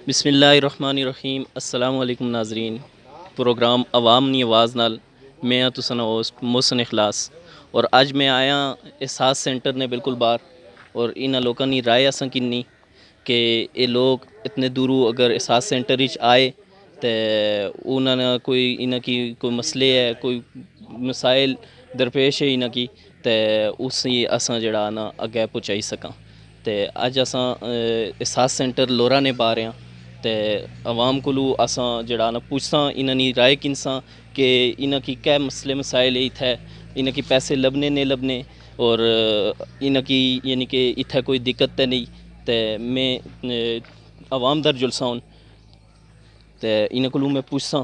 بسم اللہ الرحمن الرحیم۔ السلام علیکم ناظرین، پروگرام عوام نی آواز نال میں ہاں تساں دا ہوسٹ محسن اخلاص، اور اج میں آیا احساس سینٹر نے بالکل باہر، اور انہاں لوکاں دی رائے اساں کنی کہ یہ لوگ اتنے دوروں اگر احساس سینٹر وچ آئے تے انہاں نے کوئی انہاں کی کوئی مسئلے ہے، کوئی مسائل درپیش ہے انہاں کی، تے اس اساں جڑا نا اگے پہنچائی سکاں۔ تے اج اساں احساس سینٹر لورا نے باہر ہاں، تے عوام کولو اساں جڑا نا پوچھساں انہاں دی رائے کنساں کہ انہاں کی کیا مسئلے مسائل اتھے، انہاں کی پیسے لبنے نہیں لبنے، اور انہاں کی یعنی کہ اتھے کوئی دقت تے نہیں، تے میں عوام در جلساں ہوں تے انہاں کولو میں پوچھساں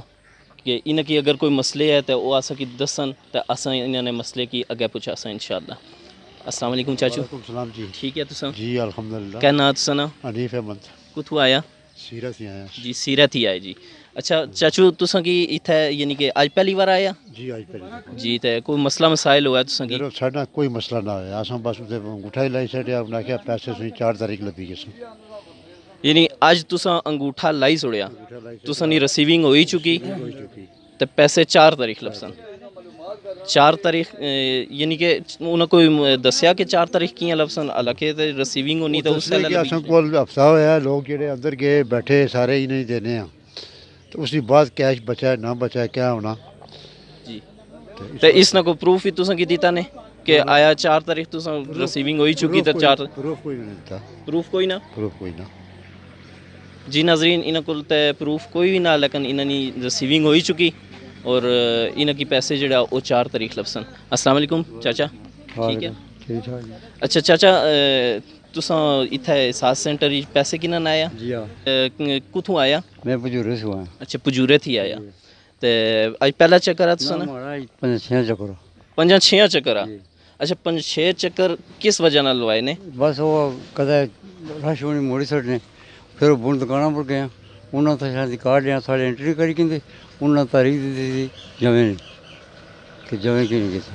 کہ انہاں کی اگر کوئی مسئلے ہے تے وہ اساں کی دسن تے اساں انہاں نے مسئلے کی اگے پہنچاساں انشاءاللہ۔ السلام علیکم چاچو۔ وعلیکم السلام جی۔ ٹھیک ہے تساں؟ جی الحمدللہ۔ کیا نام تساں نا؟ حنیف احمد۔ کتھوں آیا؟ سیرت سے آیا جی سیرت ہی آئے جی۔ اچھا چاچو تساں کی اتھے یعنی کہ اج پہلی بار آیا؟ جی آج پہلے جی تے کوئی مسئلہ مسائل ہوا تساں کی؟ میرے ساڈا کوئی مسئلہ نہ ہویا، اساں بس تے انگوٹھا ہی لائی چھڈیا، انہاں آکھیا پیسے تسی 4 تاریخ لبی گے سن۔ یعنی اج تساں انگوٹھا لائی چھوڑیا، تساں دی ریسیونگ ہوئی چکی ہوئی چکی۔ تے پیسے 4 تاریخ لبسن۔ 4 تاریخ یعنی کہ انہاں کوئی دسیا کہ 4 تاریخ کیاں لبسن؟ حالانکہ تے ریسیونگ ہونی تے اس سے کہ اساں ویلے کول ہفتہ ہویا، لوگ جڑے اندر گئے بیٹھے سارے ہی نہیں دینے ہاں، تو اس دی بعد کیش بچا نہ بچا کیا ہونا۔ جی تے اس نا کوئی پروف ہی تساں کی دیتا نے کہ آیا 4 تاریخ تساں ریسیونگ ہوئی چکی تے 4 پروف کوئی نہیں دیتا، پروف کوئی نہ؟ پروف کوئی نہ۔ جی ناظرین انہاں کول تے پروف کوئی بھی نہ، لیکن انہاں دی ریسیونگ ہوئی چکی اور انہاں کی پیسے جڑا وہ 4 تاریخ لبسن۔ السلام علیکم چاچا، ٹھیک ہے؟ ٹھیک ٹھاک جی۔ اچھا چاچا تساں اتھے احساس سینٹر وچ پیسے کنہاں آیا؟ جی ہاں کتھوں آیا؟ میں پجورے سے ہوں۔ اچھا پجورے تھی آیا تے اج پہلا چکر ہے تساں نا؟ ہمارا 5-6 چکر۔ 5-6 چکر آ؟ اچھا 5-6 چکر کس وجہ نال لوائے نے؟ بس وہ کدے رش ہونی موڑی سٹنے، پھر بن دکاناں پر گیا، انہاں تو شاید کارڈ لیا سارے انٹری کری کیندے، انہاں تاریخ دیتی تھی جمع کہ جمع کی نہیں کیتے۔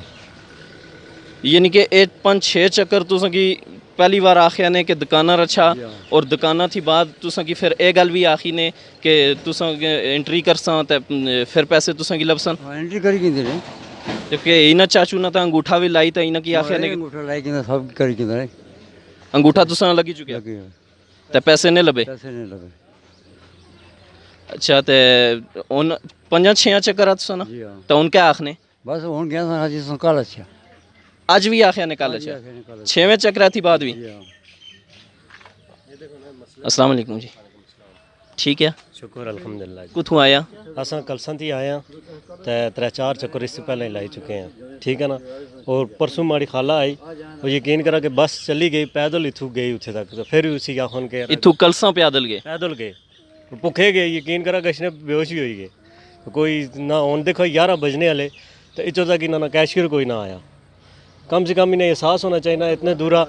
یعنی کہ 5-6 چکر تساں کی پہلی بار آخیا نے کہ دکانہ رچھا، اور دکانہ تھی بعد تساں کی پھر اے گل بھی آخی نے کہ تساں انٹری کرساں تے پھر پیسے تساں کی لبسن؟ انٹری کری کیندے نے تے کہ انہاں چاچو نے تا انگوٹھا بھی لائی تے انہاں کی آخیا نے کہ انگوٹھا لائی کیندے سب کری کیندے نے، انگوٹھا تساں لگی چکیا لگے تے پیسے نہیں لبے؟ پیسے نہیں لگے۔ اچھا تے ہن 5-6 چکر تساں نا جی ہاں تے ہن کیا آخنے؟ بس ہوں گیا سا جی سن کل اچھا اج بھی آخیا نے کل اچھا 6ویں چکر تھی بعد بھی؟ جی ہاں۔ السلام علیکم جی، ٹھیک ہے؟ شکر الحمدللہ جی۔ کتھوں آیا؟ اساں کلساں تھی آئے ہاں تے 3-4 چکر اس سے پہلے ہی لائی چکے ہیں، ٹھیک ہے نا۔ اور پرسوں ماڑی خالہ آئی، وہ یقین کرا کہ بس چلی گئی پیدل اتھوں گئی اتھے تک، تو پھر اسی آخن کے اتھوں کلساں پیدل گئے؟ پیدل گئے، بھکھے گئے، یقین کرا گشنے بے ہوش ہی ہوئی گئے، کوئی نہ ہن دیکھو 11 بجنے والے تو اتوں تک انہوں نے کیشیئر کوئی نہ آیا۔ کم سے کم انہیں احساس ہونا چاہیے اتنے دورا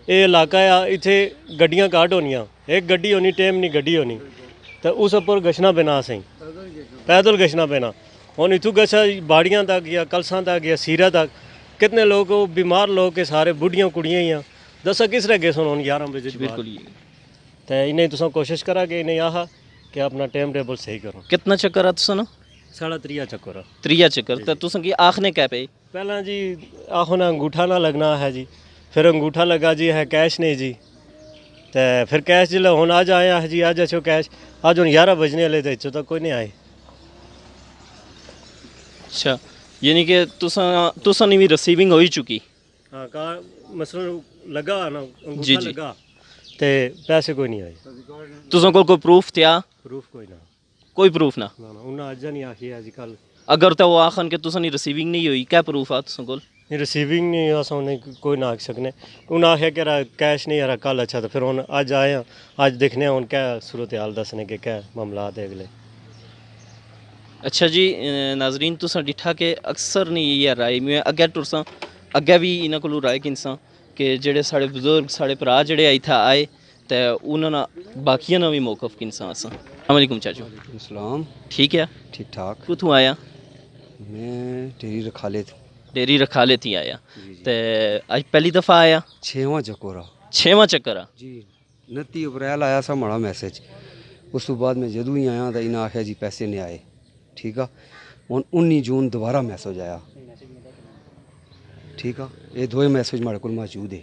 یہ علاقہ ہے، اتنے گڈیاں گھٹ ہونیاں، ایک گڈی ہونی ٹائم نہیں گڈی ہونی، تو اس اوپر گشنا پینا سیں پیدل گشنا پینا۔ ہوں اتوں گچھا باڑیاں تک یا کلساں تک یا سیرا تک کتنے لوگ بیمار لوگ کے سارے بڑھیاں کڑیاں ہی ہیں، دسا کس طرح گئے سن ہوں 11 بجے بالکل۔ تو انہیں تساں کوشش کرا کہ انہیں آہا کہ اپنا ٹائم ٹیبل صحیح کرو۔ کتنا چکر ہے تساں نا؟ ساڑھا 3 چکر ہے۔ 3 چکر تے تساں کی آخنے کیا پے؟ پہلا جی آخنا انگوٹھا نہ لگنا ہے جی، پھر انگوٹھا لگا جی ہے کیش نہیں جی، تو پھر کیش جلے ہوں آج آیا ہے جی آج اچھو کیش، آج ہوں 11 بجنے والے تھے اتوں تک کوئی نہیں آئے۔ اچھا یعنی کہ تساں نے بھی ریسیونگ ہوئی چکی؟ ہاں کار مثلا لگا نا جی انگوٹھا جی۔ لگا تے پیسے کوئی نہیں آئے، تساں کو کوئی پروف تھیا؟ پروف کوئی نہ، کوئی پروف نہ؟ انہیں اج نہیں آخی ہے جی کل اگر تو وہ آخن کہ تساں نے ریسیونگ نہیں ہوئی، کیا پروف آ تساں کول؟ ریسیونگ نہیں اساں انہیں کوئی نہ آکھ سکنے، انہیں آخیا کہ کیش نہیں آ کل اچھا، تو پھر ہوں اج آئے ہیں، اج دیکھنے ہوں کیا صورتحال دسنے کہ کیا معاملات ہے اگلے۔ اچھا جی ناظرین تساں ڈٹھا کہ اکثر نہیں یہ رائے میں اگے ٹرساں اگے بھی انہاں کولوں رائے کنساں کہ جڑے ساڑے بزرگ ساڑے بھرا جڑے ایتھے آئے تے انہاں نا باقیاں نا بھی موقف کنساں اساں۔ السلام علیکم چاچو۔ السلام، ٹھیک ہے؟ ٹھیک ٹھاک۔ کتھوں آیا؟ میں ڈیری رکھالے تھا۔ ڈیری رکھالے تھی آیا تے اج پہلی دفعہ آیا؟ 6واں چکر آ 6واں چکر آ؟ جی 29 اپریل آیا سا ماڑا میسج ਉਸ ਤੋਂ ਬਾਅਦ ਮੈਂ ਜਦੋਂ ਹੀ ਆਇਆ ਤਾਂ ਇਹਨਾਂ ਆਖਿਆ ਜੀ ਪੈਸੇ ਨਹੀਂ ਆਏ। ਠੀਕ ਆ, ਹੁਣ 19 ਜੂਨ ਦੁਬਾਰਾ ਮੈਸੇਜ ਆਇਆ। ਠੀਕ ਆ, ਇਹ ਦੋਵੇਂ ਮੈਸੇਜ ਮੇਰੇ ਕੋਲ ਮੌਜੂਦ ਹੈ।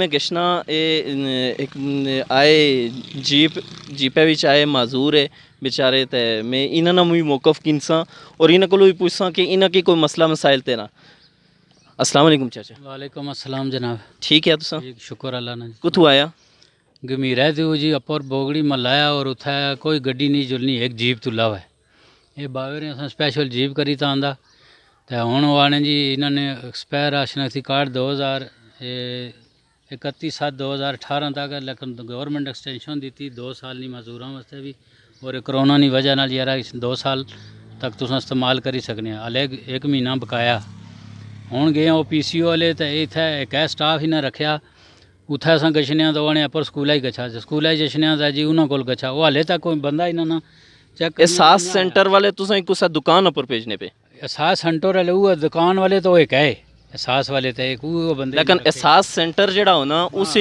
میں گشنا ایک آئے جیپے وچ آئے معذور ہے بیچارے تے میں انہاں نال بھی موقف کینساں اور انہاں کولوں بھی پوچھساں کہ انہاں کی کوئی مسئلہ مسائل تے نا. السلام علیکم چاچا. وعلیکم السلام جناب. ٹھیک ہے تساں ٹھیک شکر اللہ نے. کتھوں آیا؟ گمیرہ تے جی اپر بوگڑی ملایا اور اتھا کوئی گڈی نہیں جلنی ایک جیپ تو لاوا ہے. یہ باوے نے اساں سپیشل جیپ کری تا آندا تے ہن وانے جی انہاں نے ایکسپائر شناختی کارڈ 31/7/2018 تک ہے لیکن گورنمنٹ ایکسٹینشن دیتی 2 سال نہیں مزدوراں واسطے بھی اور کرونا کی وجہ نال یار 2 سال تک تساں استعمال کری سکنے ہیں. ہلے 1 مہینہ بقایا ہوں گئے وہ پی سی او والے تو اتنے ایک سٹاف ہی نہ رکھا اتنے اصل گچھنے تو انہیں اپر سکول ہی گچھا سکول جشنے تو جی انہوں کو گچھا وہ ہلے تک کوئی بندہ انہوں نے چیک احساس سینٹر والے تساں کسے دکان پر بھیجنے پہ احساس سینٹر والے وہ دکان والے تو ایک ہے احساس والے تو ایک وہ بندے لیکن احساس سینٹر جڑا ہونا اس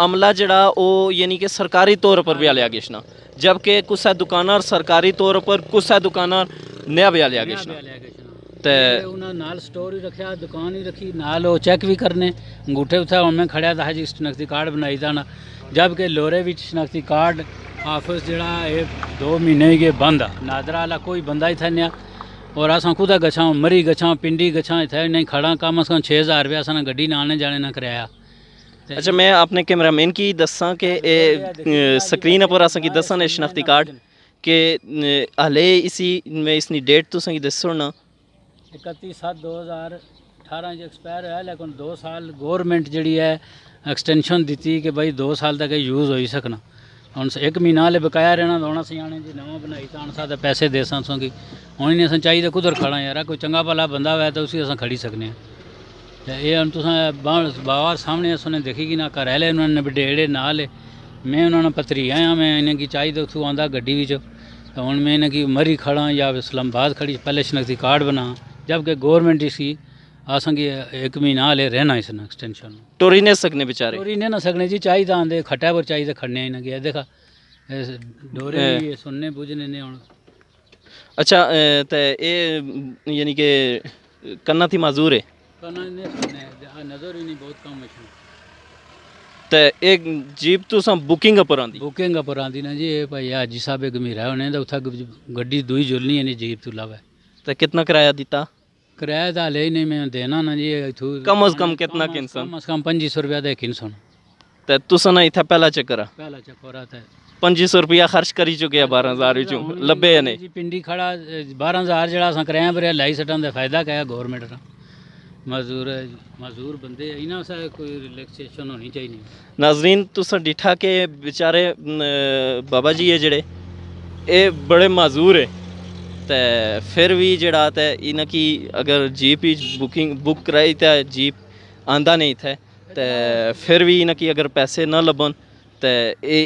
عملہ جڑا او یعنی کہ سرکاری طور پر بھی لیا گشنا جبکہ کسے دکانار سرکاری طور پر کسے دکانار نیا بھی لیا گشنا تے انہاں نال سٹور ہی رکھیا دکان ہی رکھی نال وہ چیک بھی کرنے انگوٹھے اتھے ہن میں کھڑیا تھا جی شناختی کارڈ بنائی تھا نا جبکہ لورے وچ شناختی کارڈ آفس جڑا ہے 2 مہینے کے بند نادرا والا کوئی بندہ ہی تھا نہیں اور اساں خود گچھاں مری گچھاں پنڈی گچھاں اتھے نہیں کھڑا کم از کم 6000 روپیہ اساں گڈی نہ آنے جانے نہ کرایا. اچھا میں اپنے کیمرہ مین کی دساں کہ سکرین پر اساں کی دساں نے شناختی کارڈ کہ ہلے اسی میں اس نی ڈیٹ تو سنگی دسو نا 31/7/2018 ایکسپائر ہے لیکن 2 سال گورنمنٹ جڑی ہے ایکسٹینشن دیتی کہ بھائی 2 سال تک یوز ہوئی سکنا. ہوں 1 مہینہ والے بقایا رہنا تو ہونا سیانے جی نواں بنائی تو ساتھ پیسے دے سا سو گی ہوں نہیں اصل چاہیے کدھر کھڑا یار کوئی چنگا بھلا بندہ ہوا تو اسی اصل کھڑی سکنے ہیں. یہ ہوں تصا باہر سامنے اس نے دیکھی کہ نہ گھر والے انہوں نے بڈیڑے نال میں انہوں نے پتری آیا میں انہیں کی چاہیے اتوں آتا گڈی تو ہوں میں انہیں کی مری کھڑا یا اسلام آباد کھڑی پہلے شناختی کارڈ بنا جبکہ گورنمنٹ اس کی آسان کی 1 مہینہ والے رہنا اس نے ایکسٹینشن ٹوری نہیں سکنے بیچارے ٹوری نہیں نہ سکنے جی چاہیے تو آدھے کھٹا پر چاہیے کھڑنے ہی نہ گیا دیکھا ڈورے بھی سننے بوجھنے نے ہوں. اچھا تے اے یعنی کہ کرنا تھی معذور ہے کرنا نہیں سننے نظر ہی نہیں بہت کم مشہور تے ایک جیپ تو سا بکنگ پر آندی بکنگ پر آندی نا جی یہ بھائی حاجی صاحب گمیرہ ہونے تو اتھا گڈی دوئی جلنی ہے جیپ تو لاوا تے کتنا کرایہ دیتا کرایہ تو ہلے ہی نہیں میں دینا نا جی کم از کم کتنا کنسن کم از کم 2500 روپیہ دے کنسن تے تساں نا ایتھا پہلا چکر پہلا چکر آتا ہے 2500 روپیہ خرچ کری چکے ہیں 12000 وچوں لبے نے جی پنڈی کھڑا 12000 جڑا اساں کرایا پر لائی سٹاں دا فائدہ کیا گورنمنٹ دا مزدور بندے انہاں سے کوئی ریلیکسیشن ہونی چاہیے. ناظرین تساں ڈٹھا کہ بیچارے بابا جی ہے جڑے اے بڑے معذور ہے تے پھر بھی جڑا تے انہاں کی اگر جیپ بکنگ بک کرائی تے جیپ آندا نہیں تھے تے پھر بھی انہاں کی اگر پیسے نہ لبن تے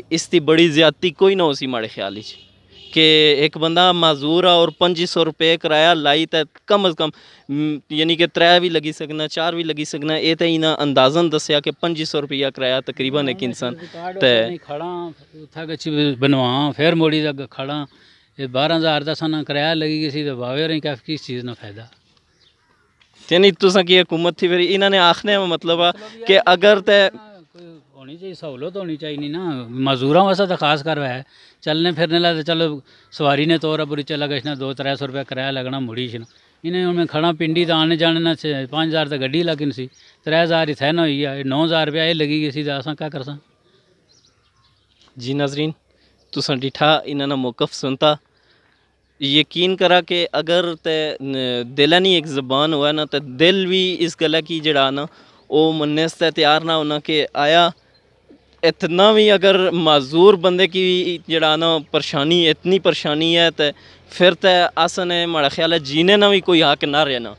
اس دی بڑی زیادتی کوئی نہ ہو سی ماڑے خیال وچ کہ ایک بندہ معذور ہے اور 2500 روپے کرایہ لائی تے کم از کم یعنی کہ 3 بھی لگی سکنا 4 بھی لگی سکنا اے تے انہاں اندازن دسیا کہ 2500 روپیہ کرایہ تقریباً ایک انسان تے کھڑا اتھا گچ بنواں پھر موڑی دا کھڑا یہ 12000 دا سنا کرایہ لگی گئی سی تو باوے رہی کس چیز نہ فائدہ یعنی تساں کی حکومت تھی پھر انہاں نے آخنے مطلب کہ اگر تے ہونی چاہیے سہولت ہونی چاہیے نہیں نا مزدوراں واسطے تو خاص کر ہے چلنے پھرنے لگا چلو سواری نے طور پر چلا گچھنا 200-300 روپیہ کرایہ لگنا مڑی چنا انہیں ہوں میں کھڑا پنڈی تو آنے جانے نہ 5000 تو گڈی لگن سی 3000 اتنے نہ ہوئی ہے 9000 روپیہ یہ لگی گئی سی تو اساں کیا کرساں. جی ناظرین تساں ڈٹھا انہاں نا موقف سنتا یقین کرا کہ اگر تے دل نہیں ایک زبان ہوا نا تے دل بھی اس گلا کی جڑا نا او مننے سے تیار نہ ہونا کہ آیا اتنا بھی اگر معذور بندے کی جڑا نا پریشانی اتنی پریشانی ہے تے پھر تے آسن ہے ماڑا خیال ہے جینے نہ بھی کوئی حق نہ رہنا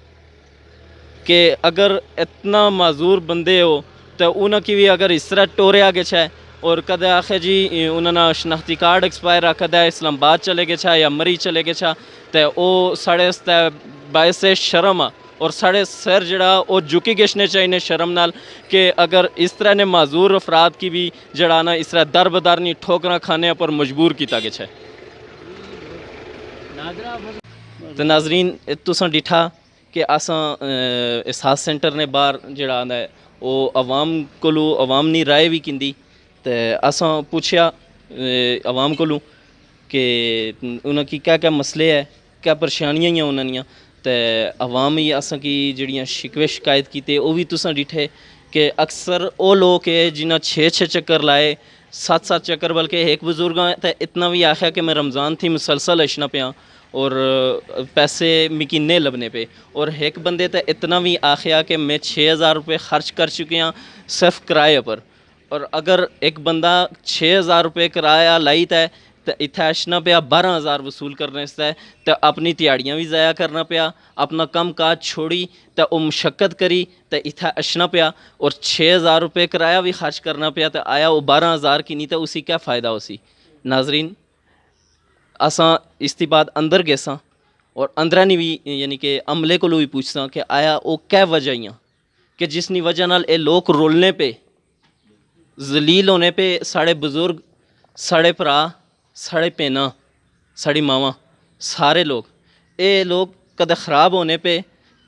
کہ اگر اتنا معذور بندے ہو تو انہاں کی بھی اگر اس طرح ٹورے آگے چھائے اور کدے آخے جی انہوں نے شناختی کارڈ ایکسپائر آ کدے اسلام آباد چلے گئے چھا یا مری چلے گئے چھا تے او ساڑے باعث شرم آ اور ساڑے سر جڑا او جھکی گشنے چاہیے شرم نال کہ اگر اس طرح نے معذور افراد کی بھی جڑا نا اس طرح در بدر نہیں ٹھوکراں کھانے پر مجبور کیتا گیا ہے. تو ناظرین تساں ڈٹھا کہ اساں احساس سینٹر نے باہر جڑا آندا ہے ਉਹ ਆਵਾਮ ਕੋਲੋਂ ਆਵਾਮ ਦੀ ਰਾਏ ਵੀ ਕਿੰਦੀ ਤੇ ਅਸਾਂ ਪੁੱਛਿਆ ਆਵਾਮ ਕੋਲੋਂ ਕਿ ਉਹਨਾਂ ਕੀ ਕਿਆ ਮਸਲੇ ਹੈ ਕਿਆ ਪਰੇਸ਼ਾਨੀਆਂ ਹੀ ਉਹਨਾਂ ਦੀਆਂ ਤੇ ਆਵਾਮ ਹੀ ਅਸਾਂ ਕੀ ਜਿਹੜੀਆਂ ਸ਼ਿਕਵੇ ਸ਼ਿਕਾਇਤ ਕੀਤੇ ਉਹ ਵੀ ਤੁਸਾਂ ਡਿਠੇ کہ اکثر وہ لوگ ہے جنہیں 6 چکر لائے 7 چکر بلکہ ایک بزرگ تے اتنا بھی آخیا کہ میں رمضان تھی مسلسل اشنا پیا اور پیسے مکینے لبنے پہ اور ایک بندے تے اتنا بھی آخیا کہ میں 6000 روپے خرچ کر چکے ہیں صرف کرایہ پر اور اگر ایک بندہ 6000 روپے کرایہ لائی تے اتنے اشنا پیا 12000 وصول کرنے سے تو اپنی تیاڑیاں بھی ضائع کرنا پیا اپنا کم کاج چھوڑی تو وہ مشقت کری تو اتنے اشنا پیا اور 6000 روپے کرایہ بھی خرچ کرنا پیا تو آیا وہ 12000 کی نہیں تو اسی کیا فائدہ اسی ناظرین اساں اس کے بعد اندر گئے ساں اور اندرہ نہیں بھی یعنی کہ عملے کو بھی پوچھساں کہ آیا وہ کیا وجہ کہ جس نی وجہ نال اے لوگ رولنے پہ ذلیل ہونے پہ ساڑے بزرگ ساڑے پرا ساڑے پینا ساڑی ماواں سارے لوگ کدے خراب ہونے پہ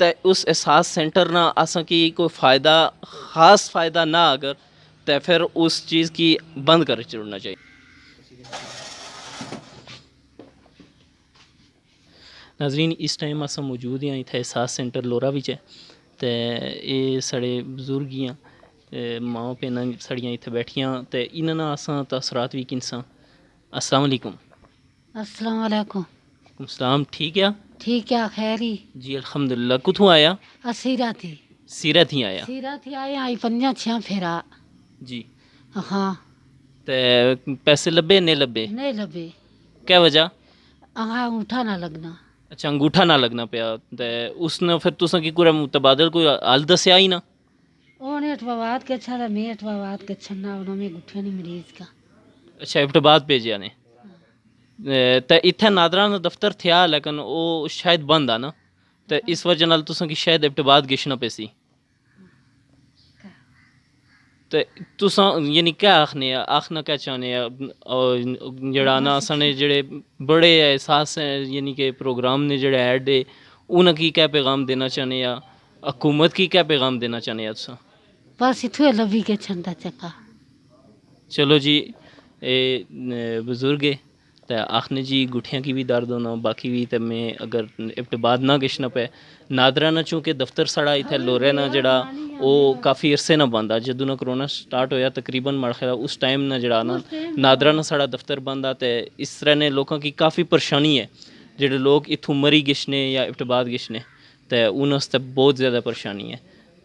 تے اس احساس سینٹر نہ آساں کی کوئی فائدہ خاص فائدہ نہ اگر تے پھر اس چیز کی بند کر چھوڑنا چاہیے. ناظرین اس ٹائم اساں موجود ہیں اتنے احساس سینٹر لورا بچ ہے تے یہ ساڑے بزرگ ہی ماں بہناں ساڑیاں اتنے بیٹھیاں تے انہاں اساں تاثرات بھی کنساں. السلام علیکم. السلام علیکم. وعلیکم السلام. ٹھیک ہے ٹھیک ہے خیری جی الحمدللہ. کتوں آیا؟ سیرت ہی سیرت ہی آیا. سیرت ہی آئے آئی 5-6 پھیرا جی ہاں تے پیسے لبے نہیں لبے؟ نہیں لبے. کیا وجہ؟ ہاں انگوٹھا نہ لگنا. اچھا انگوٹھا نہ لگنا پیا تے اس نے پھر تساں کی کوئی متبادل کوئی حل دسیا ہی نہ؟ اونے اٹھوات کے چھڑا میں اٹھوات کے چھنا انہوں میں گٹھے نہیں مریض کا. اچھا ابٹباد بھیجیا نے تے اتنے نادران دفتر تھیا لیکن وہ شاید بند آ نا تے اس وجہ نال تساں کی شاید ابٹباد گشنا پی سی تے تساں یعنی کیا آخنا کیا چاہنے جڑا نا سنے جڑے بڑے احساس ہیں یعنی کہ پروگرام نے جڑے ایڈ دے انہاں کی کیا پیغام دینا چاہنے یا حکومت کی کیا پیغام دینا چاہنے یا تساں؟ بس اتھوے لبی کے چھندا چکا. چلو جی اے بزرگ ہے تو آخنے جی گٹھیاں کی بھی درد ہونا باقی بھی تو میں اگر ابتباد نہ گشنا پہ نادرہ نہ چونکہ دفتر ساڑا اتھے لورے نہ جڑا وہ کافی عرصے نہ بندہ جدوں نہ کرونا سٹارٹ ہویا تقریباً مرخلا اس ٹائم نہ جڑا نا نادرہ نہ ساڑا دفتر بندہ تے اس طرح نے لوگوں کی کافی پریشانی ہے جڑے لوگ اتھوں مری گشنے یا ابتباد گشنے تے انہوں سے بہت زیادہ پریشانی ہے.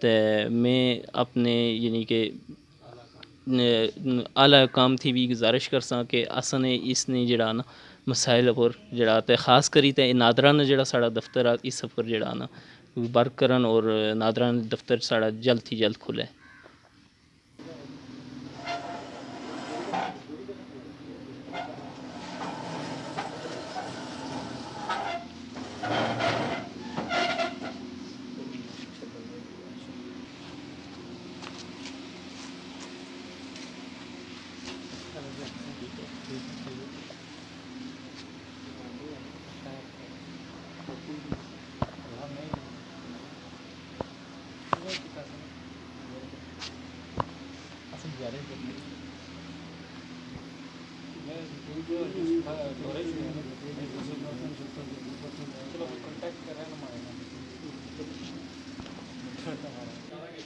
تے میں اپنے یعنی کہ اعلیٰ حکام تھی بھی گزارش کرساں کہ اساں نے اس نے جڑا نا مسائل پر جڑا تے خاص کری تے نادرانہ جڑا ساڑا دفتر اس سفر جڑا نا برک کرن اور نادرانہ دفتر ساڑا جلد ہی جلد کھلے.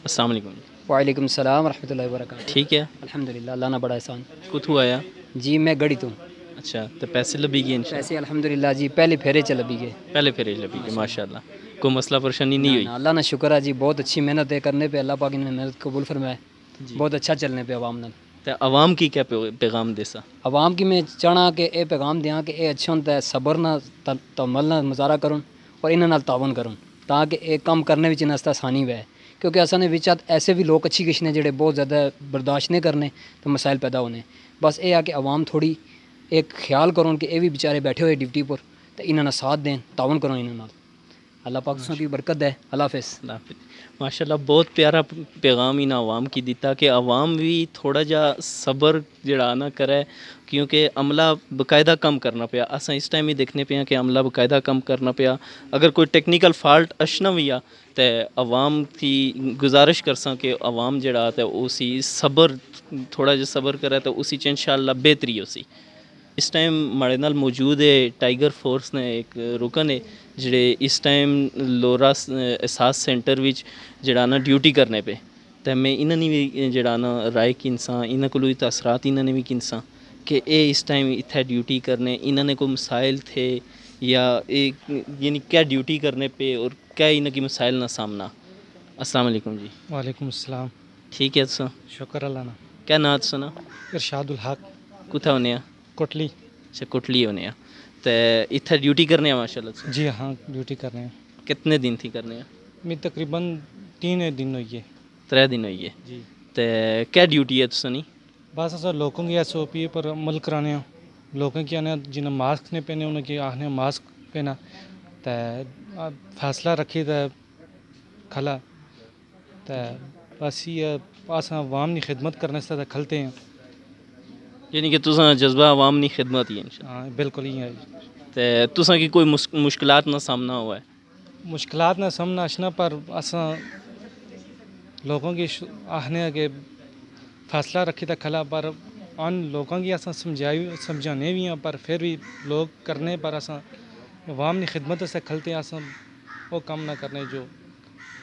السلام علیکم. وعلیکم السلام ورحمۃ اللہ وبرکاتہ. ٹھیک ہے الحمدللہ اللہ نہ بڑا احسان. کتوں آیا؟ جی میں گڑی تو. اچھا تو پیسے لبی گئے انشاءاللہ؟ پیسے الحمدللہ جی پہلے پھیرے چ لبی گئے. پہلے پھیرے لبی گئے ماشاءاللہ. کوئی مسئلہ پریشانی نہیں ہوئی؟ اللہ نہ شکر ہے جی بہت اچھی محنت ہے کرنے پہ اللہ پاک نے محنت قبول فرمائے. بہت اچھا چلنے پہ عوام نال. تو عوام کی کیا پیغام دے سا؟ عوام کی میں چاہنا کہ اے پیغام دیاں کہ اے اچھا ہوتا ہے صبر نہ تحمل نہ مظاہرہ کرن اور انہاں نال تعاون کرن تاکہ اے کام کرنے وچ نستا آسانی وے کیونکہ اصل وچ ایسے بھی لوگ اچھی کچھ نے جڑے بہت زیادہ برداشت نہیں کرنے تو مسائل پیدا ہونے. بس اے ہے کہ عوام تھوڑی ایک خیال کرن کہ اے بھی بیچارے بیٹھے ہوئے ڈیوٹی پر تو انہاں نال ساتھ دین تعاون کرن انہاں نال. اللہ پاک اس کی برکت ہے. اللہ حافظ. ماشاء اللہ بہت پیارا پیغام ان عوام کی دیتا کہ عوام بھی تھوڑا جا صبر جڑا نہ کرے کیونکہ عملہ باقاعدہ کم کرنا پیا. اساں اس ٹائم ہی دیکھنے پیا کہ عملہ باقاعدہ کم کرنا پیا. اگر کوئی ٹیکنیکل فالٹ اشنا بھی آ تو عوام کی گزارش کرساں کہ عوام جڑا تے اسی صبر تھوڑا جا صبر کرے تو اسی چ انشاءاللہ بہتری ہوسی. اس ٹائم ماڑے نال موجود ہے ٹائیگر فورس نے ایک رکن ہے جڑے اس ٹائم لورا احساس سینٹر وچ جڑا نا ڈیوٹی کرنے پہ تے میں انہاں نے بھی جڑا نا رائے کنساں انہاں کولو تاثرات انہاں نے بھی کنساں کہ اے اس ٹائم اتھے ڈیوٹی کرنے انہاں نے کوئی مسائل تھے یا یعنی کیا ڈیوٹی کرنے پہ اور کیا انہاں کی مسائل نہ سامنا. السلام علیکم جی. وعلیکم السلام. ٹھیک ہے تساں شکر اللہ نا. کیا نات سنا؟ ارشاد الحق. کتھا ہونے آ؟ کوٹلی. اچھا کوٹلی ہونے آ تے اتھے ڈیوٹی کرنے آ ماشاء اللہ. جی ہاں ڈیوٹی کر رہے ہیں. کتنے دن تھی کرنے آ؟ میں تقریباً 3 دن ہوئی ہے. 3 دن ہوئی ہے جی. تے کیا ڈیوٹی ہے تساں نی؟ بس اصل لوگوں کی ایس او پی پر عمل کرانے ہیں. لوگوں کی آنے جنہیں ماسک نہیں پہنے انہیں کی آخنے ماسک پہنا تے فیصلہ رکھی تے کھلا تے بس یہ اصل عوام کی خدمت کرنے سے کھلتے ہیں. یعنی کہ تساں جذبہ عوام نی خدمت ہی انشاءاللہ. ہاں بالکل ہی ہے. تے تساں کی کوئی مشکلات نہ سامنا ہوا ہے؟ مشکلات نہ سامنا اشنا پر اساں لوگوں کی آخنے کہ فیصلہ رکھی تھا کھلا پر ان لوگوں کی اساں سمجھانے بھی ہیں پر پھر بھی لوگ کرنے پر اساں عوام کی خدمت سے کھلتے ہیں. اساں وہ کام نہ کرنے جو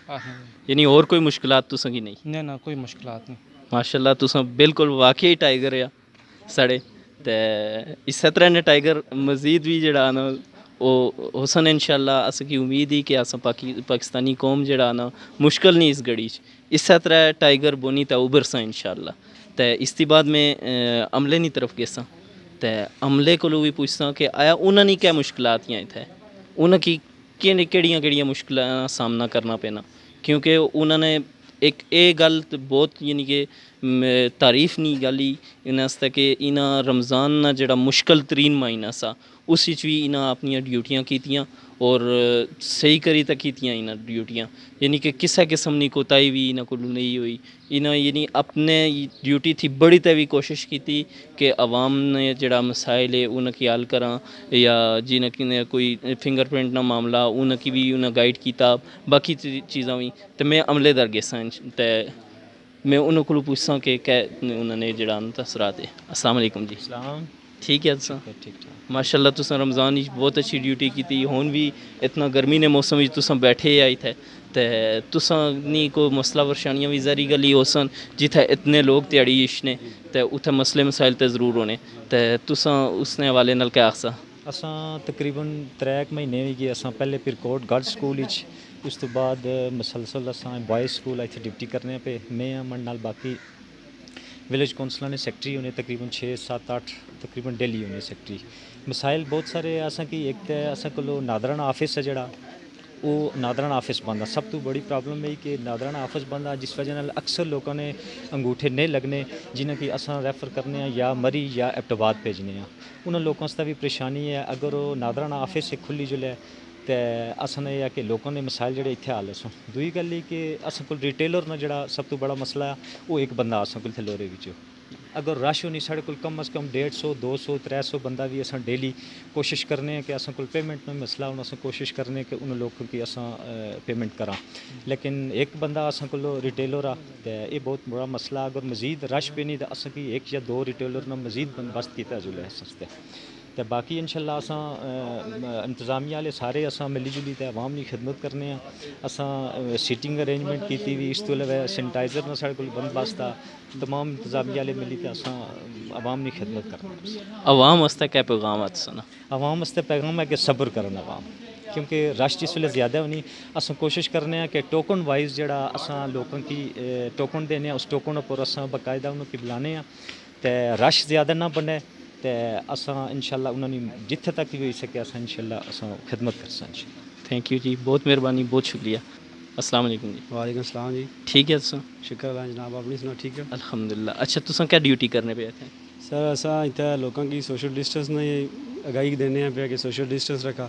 آخنے. یعنی اور کوئی مشکلات تساں کی نہیں؟ نہ کوئی مشکلات نہیں. ماشاءاللہ تساں بالکل واقعی ٹائیگر ہے ساڑے تے اسی طرح نے ٹائیگر مزید بھی جڑا نا وہ حسن انشاءاللہ اس کی امید ہی کہ اساں پاکستانی قوم جڑا نا مشکل نہیں اس گھڑی اسی طرح ٹائیگر بونی تے ابھرساں انشاءاللہ. تے اس کے بعد میں عملے نی طرف گیساں تے عملے کو بھی پوچھساں کہ آیا انہاں نے کیا مشکلات ہیں اتھے انہاں کی کیڑیاں مشکلات سامنا کرنا پینا کیونکہ انہوں نے ایک گل بہت یعنی کہ تعریف نہیں گل ہی انہاں کہ انہاں رمضان نا جڑا مشکل ترین مہینہ سا اس وچ بھی انہاں اپنی ڈیوٹیاں کیتیاں اور صحیح کری تک کیتیاں انہاں ڈیوٹیاں یعنی کہ کسے قسم کی کوتاہی بھی انہاں کو نہیں ہوئی. انہاں یعنی اپنے ڈیوٹی تھی بڑی تے بھی کوشش کیتی کہ عوام نے جڑا مسائل ہے انہاں کی حل کراں یا جنہاں کی کوئی فنگر پرنٹ نہ معاملہ انہاں کی بھی انہاں گائیڈ کیتا باقی چیزاں بھی تے میں عملے در گیساں تے میں انہوں کو پوچھساں کہ انہوں نے جڑا تاثرات ہے. السلام علیکم جی. السلام. ٹھیک ہے تساں؟ ٹھیک ٹھاک. ماشاءاللہ تساں رمضان بہت اچھی ڈیوٹی کی ہون بھی اتنا گرمی نے موسم تساں بیٹھے آئی تھے تے تساں نی کوئی مسئلہ پریشانیاں بھی ظاہری گلی ہو سن جتھے اتنے لوگ تیاڑی اشنے تے اتھے مسئلے مسائل تے ضرور ہونے تے تساں اس نے حوالے نال کیا آخسا؟ اساں تقریباً 3 مہینے ہوئی گئے. اساں پہلے پرکوٹ گرلز سکول وچ اس تو بعد مسلسل اساں بوائز سکول اتھے ڈیوٹی کرنے پہ میں من نال باقی ولیج کونسلر نے سیکٹری ہونے تقریباً 6 7 8 تقریباً ڈیلی ہونے سیکٹری. مسائل بہت سارے اساں کی ایک تے اساں کولو نادرانہ آفس ہے جڑا وہ نادرانہ آفس بندا. سب تو بڑی پرابلم ہے کہ نادرانہ آفس بندا جس وجہ نال اکثر لوگوں نے انگوٹھے نہیں لگنے جنہیں کہ اساں ریفر کرنے ہیں یا مری یا ایبٹآباد بھیجنے ہیں. انہوں لوگوں سے بھی پریشانی ہے اگر وہ نادرانہ آفس سے کھلی جلے تو اصل نے یہ کہ لوگوں نے مسائل جڑے اتنے حل سن. دوئی گل یہ کہ اصل کو ریٹیلر نہ جڑا سب تو بڑا مسئلہ ہے وہ ایک بندہ اصل کو لورے وچ اگر رش ہونی سارے کو کم از کم 150 200 300 بندہ بھی اصل ڈیلی کوشش کرنے ہیں کہ اصل کو پیمنٹ میں مسئلہ ہونا اصل کوشش کرنے کہ ان لوگوں کی اصل پیمنٹ کراں. لیکن ایک بندہ اصل کو ریٹیلر آ تو یہ بہت بڑا مسئلہ. اگر مزید رش پہ نہیں تو اصل کی 1 یا 2 ریٹیلر نہ مزید بندوبست کیا جائے سستے تو باقی انشاءاللہ اساں انتظامیہ والے سارے اساں ملی جلی تے عوام کی خدمت کرنے ہیں. اساں سیٹنگ ارینجمنٹ کیتی ہوئی اس تو علاوہ سینیٹائزر نہ سارے کول بندوبست آ تمام انتظامیہ والے ملی تے اساں عوام کی خدمت کرنے. عوام واسطے کیا پیغام ہے سنا؟ عوام واسطے پیغام ہے کہ صبر کرنا عوام کیونکہ رش جس ویلے زیادہ ہونی اساں کوشش کرنے ہیں کہ ٹوکن وائز جڑا اساں لوگوں کی ٹوکن دینے اس ٹوکن پر اساں باقاعدہ انہوں کی بلانے ہیں تے رش زیادہ نہ بنے تے اساں انشاءاللہ انہوں نے جتھے تک بھی ہوئی سکے اساں انشاءاللہ اساں خدمت کرساں. تھینک یو جی بہت مہربانی بہت شکریہ. السلام علیکم جی. وعلیکم السلام جی. ٹھیک ہے تساں؟ شکر اللہ جناب اپنی سنا ٹھیک ہے الحمدللہ. اچھا تساں کیا ڈیوٹی کرنے پہ تھے؟ سر اساں اتنے لوگوں کی سوشل ڈسٹینس نے آگاہی دینے ہیں پہ کہ سوشل ڈسٹینس رکھا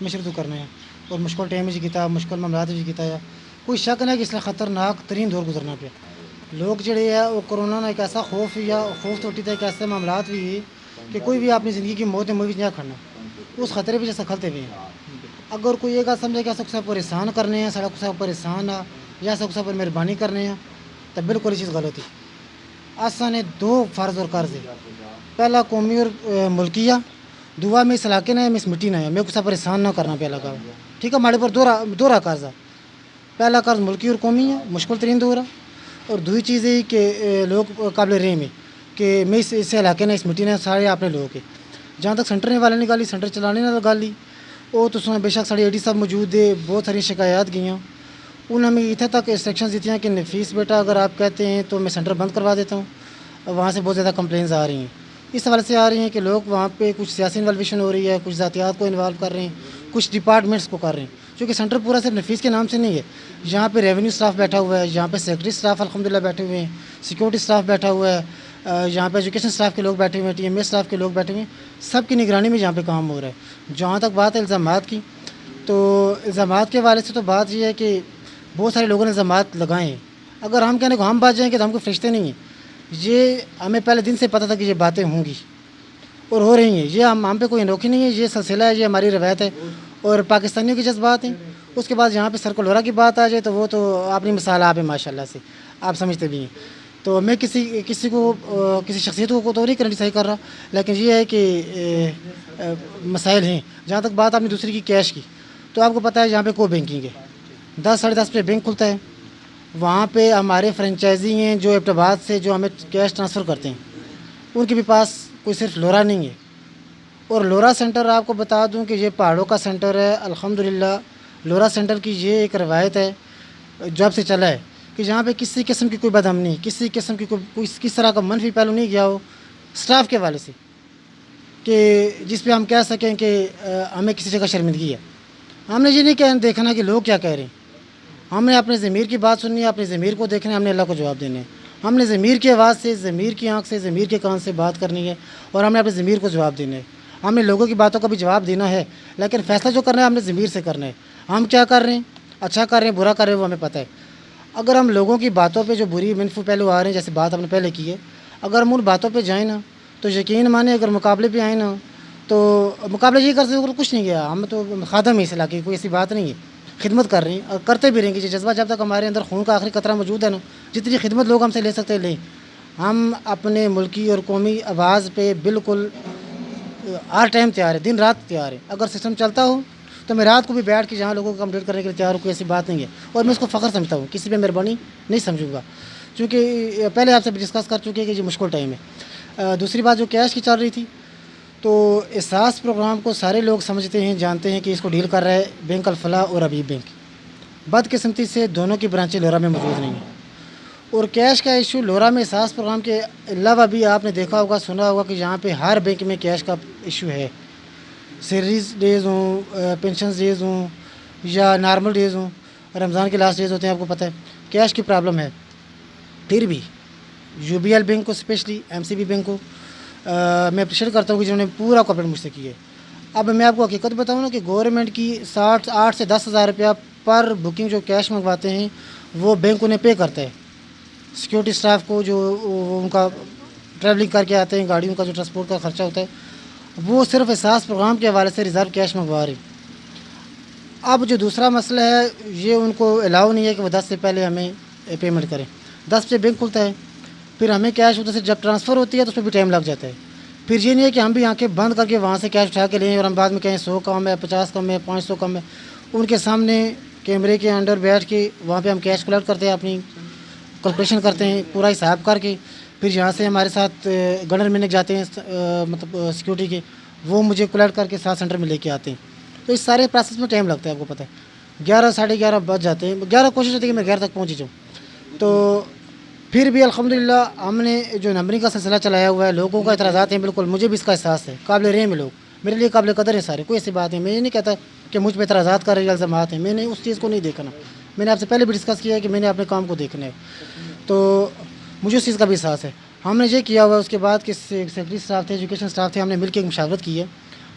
میں شروع کرنا ہے اور مشکل ٹائم بھی کیتا مشکل معاملات بھی کیتا ہے کوئی شک نہیں کہ اس لیے خطرناک ترین دور گزرنا پیا لوگ جڑے ہے وہ کرونا نے ایک ایسا خوف توٹی تھا ایک ایسے معاملات بھی کہ کوئی بھی اپنی زندگی کی موت مووی نہیں کھڑنا اس خطرے پہ جیسے کھلتے ہوئے ہیں اگر کوئی یہ گل سمجھے کہ ایسا کسا پریشان کرنے ہیں سارا کسا پریشان آ یا ایسا کسا پر مہربانی کرنے ہیں تو بالکل یہ چیز غلط ہے آسا نے دو فرض اور قرض ہے پہلا قومی اور ملکیہ دعا میں اس علاقے نے میں اس مٹی نے میں کسا پریشان نہ کرنا پہلا کام ٹھیک ہے ہمارے پر دورا قرض ہے پہلا قرض ملکی اور قومی ہے مشکل ترین دور ہے اور دوسری چیز ہے کہ لوگ قابل رحم ہے کہ میں اس علاقے نے اس مٹی نے سارے اپنے لوگ ہے جہاں تک سینٹر والے نے گالی سینٹر چلانے نے گالی وہ تو بے شک ساڑی ایڈی صاحب موجود ہے بہت ساری شکایات گئیں انہوں نے ہمیں اتنے تک انسٹرکشنز دیتی ہیں کہ نفیس بیٹا اگر آپ کہتے ہیں تو میں سینٹر بند کروا دیتا ہوں وہاں سے بہت زیادہ کمپلینز آ رہی ہیں اس حوالے سے آ رہی ہیں کہ لوگ وہاں پہ کچھ سیاسی انوالویشن ہو رہی ہے کچھ ذاتیات کو انوالو کر رہے ہیں کچھ ڈپارٹمنٹس کو کر رہے ہیں کیونکہ سینٹر پورا صرف نفیس کے نام سے نہیں ہے یہاں پہ ریونیو اسٹاف بیٹھا ہوا ہے یہاں پہ سیکرٹری اسٹاف الحمدللہ بیٹھے ہوئے ہیں سیکورٹی اسٹاف بیٹھا ہوا ہے یہاں پہ ایجوکیشن اسٹاف کے لوگ بیٹھے ہوئے ہیں ٹی ایم اے اسٹاف کے لوگ بیٹھے ہوئے ہیں سب کی نگرانی میں یہاں پہ کام ہو رہا ہے جہاں تک بات ہے الزامات کی تو الزامات کے حوالے سے تو بات یہ ہے کہ بہت سارے لوگوں نے الزامات لگائے ہیں اگر ہم کہنے کو ہم بات جائیں کہ تو ہم کو فرشتے نہیں ہیں یہ ہمیں پہلے دن سے پتہ تھا کہ یہ باتیں ہوں گی اور ہو رہی ہیں یہ ہم پہ کوئی انوکھی نہیں ہے یہ سلسلہ ہے یہ ہماری روایت ہے اور پاکستانیوں کی جذبات ہیں اس کے بعد یہاں پہ سرکل ہورا کی بات آ جائے تو وہ تو اپنی مثال آپ ہے ماشاء اللہ سے آپ سمجھتے بھی ہیں تو میں کسی کو کسی شخصیت کو تو نہیں کرنی صحیح کر رہا لیکن یہ ہے کہ مسائل ہیں جہاں تک بات آپ نے دوسری کی کیش کی تو آپ کو پتہ ہے یہاں پہ کوئی بینکنگ ہے 10 ساڑھے 10 پہ بینک کھلتا ہے وہاں پہ ہمارے فرینچائزی ہیں جو ایبٹ آباد سے جو ہمیں کیش ٹرانسفر کرتے ہیں ان کے بھی پاس کوئی صرف لورا نہیں ہے اور لورا سینٹر آپ کو بتا دوں کہ یہ پہاڑوں کا سینٹر ہے الحمدللہ لورا سینٹر کی یہ ایک روایت ہے جب سے چلا ہے کہ جہاں پہ کسی قسم کی کوئی بدامنی کسی قسم کی کوئی کس طرح کا منفی پہلو نہیں گیا ہو سٹاف کے حوالے سے کہ جس پہ ہم کہہ سکیں کہ ہمیں کسی جگہ شرمندگی ہے ہم نے یہ نہیں دیکھنا کہ لوگ کیا کہہ رہے ہیں ہم نے اپنے ضمیر کی بات سننی ہے اپنے ضمیر کو دیکھنا ہے ہم نے اللہ کو جواب دینا ہے ہم نے ضمیر کی آواز سے ضمیر کی آنکھ سے ضمیر کے کان سے بات کرنی ہے اور ہم نے اپنے ضمیر کو جواب دینا ہے ہم نے لوگوں کی باتوں کا بھی جواب دینا ہے لیکن فیصلہ جو کرنا ہے ہم نے ضمیر سے کرنا ہے ہم کیا کر رہے ہیں اچھا کر رہے ہیں برا کر رہے ہیں وہ ہمیں پتہ ہے اگر ہم لوگوں کی باتوں پہ جو بری منفی پہلو آ رہے ہیں جیسے بات ہم نے پہلے کی ہے اگر ہم ان باتوں پہ جائیں نا تو یقین مانیں اگر مقابلے پہ آئیں نا تو مقابلہ یہ کر سکتے ہیں کچھ نہیں گیا ہم تو خادم ہیں اس علاقے کی کوئی ایسی بات نہیں ہے خدمت کر رہے ہیں اور کرتے بھی رہیں گے یہ جذبہ جب تک ہمارے اندر خون کا آخری قطرہ موجود ہے نا جتنی خدمت لوگ ہم سے لے سکتے ہیں لیں ہم اپنے ملکی اور قومی آواز پہ بالکل ہر ٹائم تیار ہے دن رات تیار ہے اگر سسٹم چلتا ہو تو میں رات کو بھی بیٹھ کے جہاں لوگوں کو کمپلیٹ کرنے کے لیے تیار ہوں کوئی ایسی بات نہیں ہے اور میں اس کو فخر سمجھتا ہوں کسی پہ مہربانی نہیں سمجھوں گا چونکہ پہلے آپ سے ڈسکس کر چکے کہ یہ مشکل ٹائم ہے دوسری بات جو کیش کی چل رہی تھی تو احساس پروگرام کو سارے لوگ سمجھتے ہیں جانتے ہیں کہ اس کو ڈیل کر رہا ہے بینک الفلاح اور حبیب بینک بدقسمتی سے دونوں کی برانچیں لورا میں موجود نہیں ہیں اور کیش کا ایشو لورا میں احساس پروگرام کے علاوہ بھی آپ نے دیکھا ہوگا سنا ہوگا کہ یہاں پہ ہر بینک میں کیش کا ایشو ہے سیلریز ڈیز ہوں پینشنز ڈیز ہوں یا نارمل ڈیز ہوں رمضان کے لاسٹ ڈیز ہوتے ہیں آپ کو پتہ ہے کیش کی پرابلم ہے پھر بھی یو بی ایل بینک کو especially M C B bank کو میں اپریشیٹ کرتا ہوں کہ جنہوں نے پورا کوپریٹ مجھ سے کیا ہے اب میں آپ کو حقیقت بتاؤں نا کہ گورنمنٹ کی 8 سے 10,000 روپیہ پر بکنگ جو کیش منگواتے ہیں وہ بینک انہیں پے کرتا ہے سیکورٹی اسٹاف کو جو ان کا ٹریولنگ کر کے آتے ہیں گاڑیوں کا جو ٹرانسپورٹ کا خرچہ ہوتا ہے وہ صرف احساس پروگرام کے حوالے سے ریزرو کیش منگوا رہے ہیں اب جو دوسرا مسئلہ ہے یہ ان کو الاؤ نہیں ہے کہ وہ 10 سے پہلے ہمیں پیمنٹ کریں 10 بجے بینک کھلتا ہے پھر ہمیں کیش ادھر سے جب ٹرانسفر ہوتی ہے تو اس میں بھی ٹائم لگ جاتا ہے پھر یہ نہیں ہے کہ ہم بھی آنکھیں بند کر کے وہاں سے کیش اٹھا کے لیں اور ہم بعد میں کہیں 100 کم ہے 50 کم ہے 500 کم ہے ان کے سامنے کیمرے کے انڈر بیٹھ کے وہاں پہ ہم کیش کلیکٹ کرتے ہیں اپنی کیلکولیشن کرتے ہیں پورا حساب کر کے پھر یہاں سے ہمارے ساتھ گنر مینک جاتے ہیں مطلب سیکورٹی کے وہ مجھے کلیکٹ کر کے ساتھ سینٹر میں لے کے آتے ہیں تو اس سارے پروسیس میں ٹائم لگتا ہے آپ کو پتہ ہے 11 ساڑھے 11 بج جاتے ہیں 11 کوشش ہوتی ہے کہ میں 11 تک پہنچ جاؤں تو پھر بھی الحمدللہ ہم نے جو نمبرنگ کا سلسلہ چلایا ہوا ہے لوگوں کا اعتراضات ہیں بالکل مجھے بھی اس کا احساس ہے قابل رحم لوگ میرے لیے قابل قدر ہیں سارے کوئی ایسی بات نہیں میں یہ نہیں کہتا کہ مجھ پہ اعتراضات کر رہے ہیں الزامات ہیں میں نے اس چیز کو نہیں دیکھنا میں نے آپ سے پہلے بھی ڈسکس کیا ہے کہ میں نے اپنے کام کو دیکھنا ہے تو مجھے اس چیز کا بھی احساس ہے ہم نے یہ کیا ہوا ہے اس کے بعد کہ سیکرٹری اسٹاف تھے ایجوکیشن اسٹاف تھے ہم نے مل کے ایک مشاورت کی ہے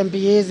MPAs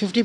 50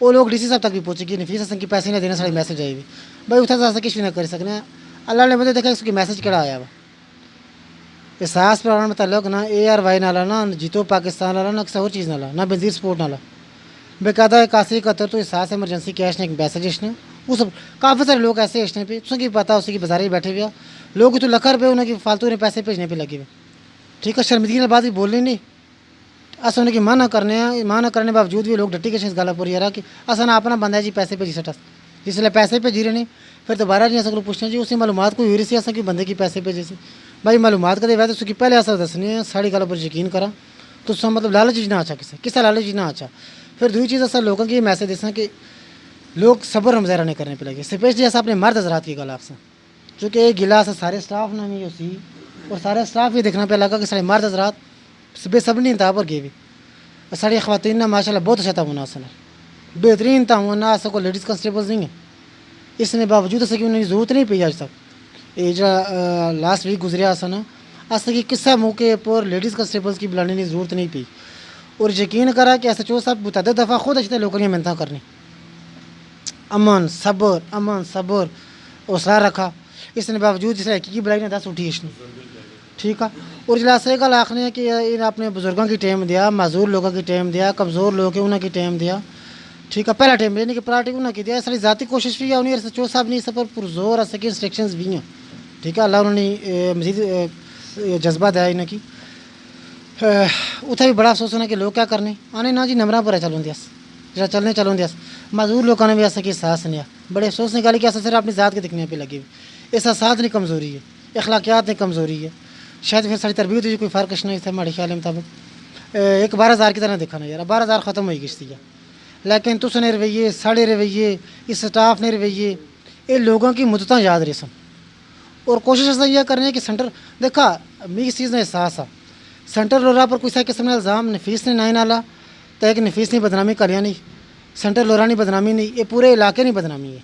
وہ لوگ ڈی سی صاحب تک بھی پہنچے کہ نفیس حسن کی پیسے نہ دینا سارے میسج آئی ہوئی بھائی اتنا زیادہ کچھ بھی نہ کر سکنے اللہ نے مجھے دیکھا اس کی میسج کہڑا آیا وا احساس پرانا میں تعلق نہ اے آر وائی نالا نہ جیتو پاکستان والا نہ کسی اور چیز نالا نہ بنزیر سپورٹ نالا باقاعدہ 8171 تو احساس ایمرجنسی کیش نے ایک میسج اشنے وہ سب کافی سارے لوگ ایسے اشنے پہ اس کی پتہ اسی کی بازارے بیٹھے ہوئے لوگ تو لکھ روپے انہیں کی فالتو نے پیسے بھیجنے پہ لگے ہوئے ٹھیک ہے شرمندگی کے بعد بھی بولنے نہیں اصل انہیں کی ماں نہ کرنے باوجود بھی لوگ ڈٹی کے اس گالا پوری رہا کہ اصل اپنا بندہ ہے جی پیسے بھیجی سٹا جس لیے پیسے بھیجی رہے نہیں پھر دوبارہ نہیں ایسا کو پوچھنا جی اسی معلومات کوئی ہوئی سی ایسا کہ بندے کی پیسے بھیجے سے بھائی معلومات کرتے ویسے اس کی پہلے ایسا دسنی ہے ساری گل پر یقین کرا تو اس مطلب لالچ نہ آچا کسی لالچ نہ آچا پھر دوسری چیز ایسا لوگوں کی میسج دسنا کہ لوگ صبر مظاہرہ نہیں کرنے پہ لگے اسپیشلی ایسا اپنے مرد حضرات کی گل آپ سے چونکہ ایک گلا سے سارے اسٹاف نے بھی اسی اور سارے اسٹاف بھی دیکھنا پہ لگا کہ سارے مرد حضرات بے سب نہیں انتہا پر گئے بھی ساری خواتین نے ماشاء اللہ بہت اچھا تعاون حاصل ہے بہترین تعاون نہ ایسا کوئی لیڈیز کانسٹیبلز نہیں ہیں اس میں باوجود ایسا کہ انہیں ضرورت نہیں پی آج تک یہ جو لاسٹ ویک گزریا سا نا ایسا کہ کسا موقع پر لیڈیز کانسٹیبلز کی بلانے کی ضرورت نہیں پی اور یقین کرا کہ ایس ایچ او صاحب متعدد دفعہ خود اچھے لوگوں نے محنت کرنی امن صبر حوصلہ رکھا اس نے باوجود جس طرح کی بلائی نے 10 اٹھی اس نے ٹھیک ہے اور جلاسے کا آخنے ہے کہ انہیں اپنے بزرگوں کی ٹائم دیا معذور لوگوں کی ٹائم دیا کمزور لوگ ہیں انہیں کی ٹائم دیا ٹھیک ہے پہلا ٹائم یعنی کہ پرائرٹی انہیں کی دیا اس ذاتی کوشش بھی ہے انہیں ایس ایچ او صاحب نے اس پر پرزور ایسے کہ انسٹرکشنز بھی ہیں ٹھیک ہے اللہ انہوں نے مزید جذبہ دیا انہیں کی اتنا بھی بڑا افسوس ہونا کہ لوگ کیا کرنے آنے نہ جی نمبر پر چلوں دیاس جا چلنے چلوں دیاس معذور لوگوں نے بھی ایسا کہ احساس نہیں بڑے افسوس نکالی کہ ایسا صرف اپنی ذات کے دکھنے پہ لگے ہوئے احساسات نہیں کمزوری ہے اخلاقیات نہیں کمزوری ہے شاید پھر ساری تربیت ہوئی کوئی فرق نہیں تھا ہمارے خیال مطابق ایک 12,000 کی طرح دیکھا نا یار 12,000 ختم ہوئی گشتی ہے لیکن تس نے رویے ساڑے رویے اس اسٹاف نے رویے یہ لوگوں کی مدتیں یاد رہے سن اور کوشش ایسا یہ کرنے ہے کہ سینٹر دیکھا می اس چیز نے احساس آ سینٹر لورا پر کوئی سا قسم نے الزام نفیس نے نہ ڈالا تو ایک نفیس نے بدنامی کریا نہیں سینٹر لورا نہیں بدنامی نہیں یہ پورے علاقے نہیں بدنامی ہے